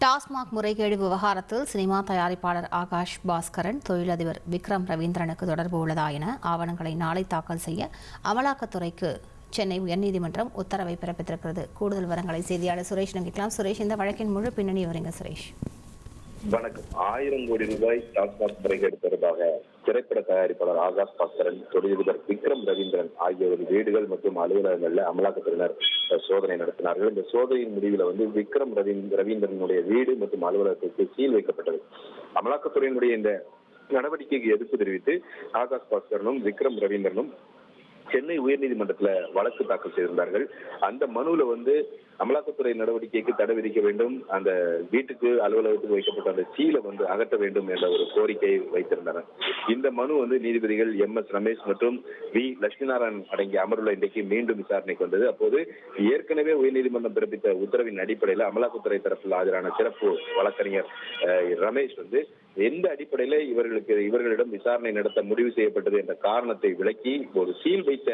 டாஸ்மாக் முறைகேடு விவகாரத்தில் சினிமா தயாரிப்பாளர் ஆகாஷ் பாஸ்கரன் தொழிலதிபர் விக்ரம் ரவீந்திரனுக்கு தொடர்பு உள்ளதா என ஆவணங்களை நாளை தாக்கல் செய்ய அமலாக்கத்துறைக்கு சென்னை உயர்நீதிமன்றம் உத்தரவை பிறப்பித்திருக்கிறது. கூடுதல் விவரங்களை செய்தியாளர் சுரேஷ் கேட்கலாம். சுரேஷ், இந்த வழக்கின் முழு பின்னணி விவரங்க சுரேஷ். வணக்கம். 1000 கோடி ரூபாய் டாஸ்மாக் முறைகேடு தொடர்பாக திரைப்பட தயாரிப்பாளர் ஆகாஷ் பாஸ்கரன், தொழிலதிபர் விக்ரம் ரவீந்திரன் ஆகியோரது வீடுகள் மற்றும் அலுவலகங்கள்ல அமலாக்கத்துறையினர் சோதனை நடத்தினார்கள். இந்த சோதனையின் முடிவில் விக்ரம் ரவீந்திரனுடைய வீடு மற்றும் அலுவலகத்திற்கு சீல் வைக்கப்பட்டது. அமலாக்கத்துறையினுடைய இந்த நடவடிக்கைக்கு எதிர்ப்பு தெரிவித்து ஆகாஷ் பாஸ்கரனும் விக்ரம் ரவீந்திரனும் சென்னை உயர்நீதிமன்றத்துல வழக்கு தாக்கல் செய்திருந்தார்கள். அந்த மனுவில் அமலாக்கத்துறை நடவடிக்கைக்கு தடை விதிக்க வேண்டும், அந்த வீட்டுக்கு அலுவலகத்துக்கு வைக்கப்பட்ட அந்த சீலை அகற்ற வேண்டும் என்ற ஒரு கோரிக்கையை வைத்திருந்தனர். இந்த மனு நீதிபதிகள் MS ரமேஷ் மற்றும் V லட்சுமிநாராயணன் அடங்கிய அமர்வுல இன்றைக்கு மீண்டும் விசாரணைக்கு வந்தது. அப்போது ஏற்கனவே உயர்நீதிமன்றம் பிறப்பித்த உத்தரவின் அடிப்படையில் அமலாக்கத்துறை தரப்பில் ஆஜரான சிறப்பு வழக்கறிஞர் ரமேஷ் எந்த அடிப்படையில இவர்களிடம் விசாரணை நடத்த முடிவு செய்யப்பட்டது என்ற காரணத்தை விளக்கி ஒரு சீல் வைத்த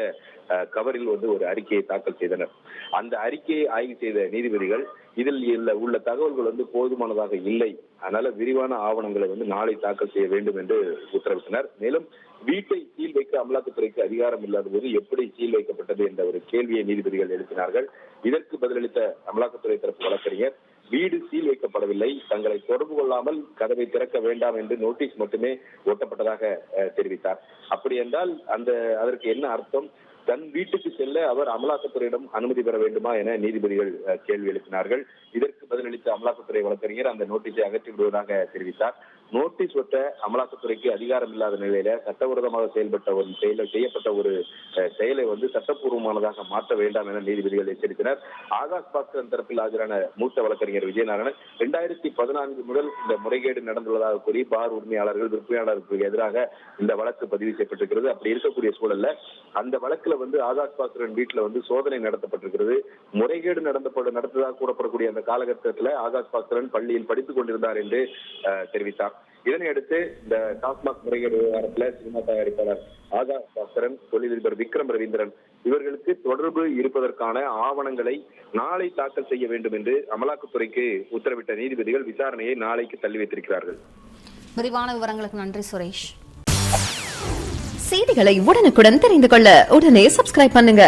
கவரில் ஒரு அறிக்கையை தாக்கல் செய்தனர். அந்த அறிக்கையை ஆய்வு செய்த நீதிபதிகள் இதில் உள்ள தகவல்கள் போதுமானதாக இல்லை, அதனால விரிவான ஆவணங்களை நாளை தாக்கல் செய்ய வேண்டும் என்று உத்தரவிட்டனர். மேலும் வீட்டை சீல் வைக்க அமலாக்கத்துறைக்கு அதிகாரம் இல்லாத போது எப்படி சீல் வைக்கப்பட்டது என்ற ஒரு கேள்வியை நீதிபதிகள் எழுப்பினார்கள். இதற்கு பதிலளித்த அமலாக்கத்துறை தரப்பு வழக்கறிஞர், வீடு சீல் வைக்கப்படவில்லை, தங்களை தொடர்பு கொள்ளாமல் கதவை திறக்க வேண்டாம் என்று நோட்டீஸ் மட்டுமே ஒட்டப்பட்டதாக தெரிவித்தார். அப்படி என்றால் அதற்கு என்ன அர்த்தம்? தன் வீட்டுக்கு செல்ல அவர் அமலாக்கத்துறையிடம் அனுமதி பெற வேண்டுமா என நீதிபதிகள் கேள்வி எழுப்பினார்கள். இதற்கு பதிலளித்த அமலாக்கத்துறை வழக்கறிஞர் அந்த நோட்டீஸை அகற்றி விடுவதாக தெரிவித்தார். நோட்டீஸ் ஒட்ட அமலாக்கத்துறைக்கு அதிகாரம் இல்லாத நிலையில சட்டவிரோதமாக செய்யப்பட்ட ஒரு செயலை சட்டப்பூர்வமானதாக மாற்ற வேண்டாம் என நீதிபதிகள் எச்சரித்தனர். ஆகாஷ் பாஸ்கரன் தரப்பில் ஆஜரான மூத்த வழக்கறிஞர் விஜயநாராயணன் 2014 முதல் இந்த முறைகேடு நடந்துள்ளதாக கூறி பார் உரிமையாளர்கள் விற்பனையாளர்களுக்கு எதிராக இந்த வழக்கு பதிவு செய்யப்பட்டிருக்கிறது. அப்படி இருக்கக்கூடிய சூழல்ல அந்த வழக்குல ஆகாஷ் பாஸ்கரன் வீட்டுல சோதனை நடத்தப்பட்டிருக்கிறது. முறைகேடு நடந்ததாக கூறப்படக்கூடிய அந்த காலகட்டத்தில் ஆகாஷ் பாஸ்கரன் பள்ளியில் படித்துக் கொண்டிருந்தார் என்று தெரிவித்தார். இதனையடுத்து இந்த டாஸ்மாக் முறைகேடு விவகாரத்தில் சினிமா தயாரிப்பாளர் ஆகாஷ் பாஸ்கரன், தொழிலதிபர் விக்ரம் ரவீந்திரன் இவர்களுக்கு தொடர்பு இருப்பதற்கான ஆவணங்களை நாளை தாக்கல் செய்ய வேண்டும் என்று அமலாக்கத்துறைக்கு உத்தரவிட்ட நீதிபதிகள் விசாரணையை நாளைக்கு தள்ளி வைத்திருக்கிறார்கள். விரிவான விவரங்களுக்கு நன்றி சுரேஷ். செய்திகளை உடனுக்குடன் தெரிந்து கொள்ள உடனே சப்ஸ்கிரைப் பண்ணுங்க.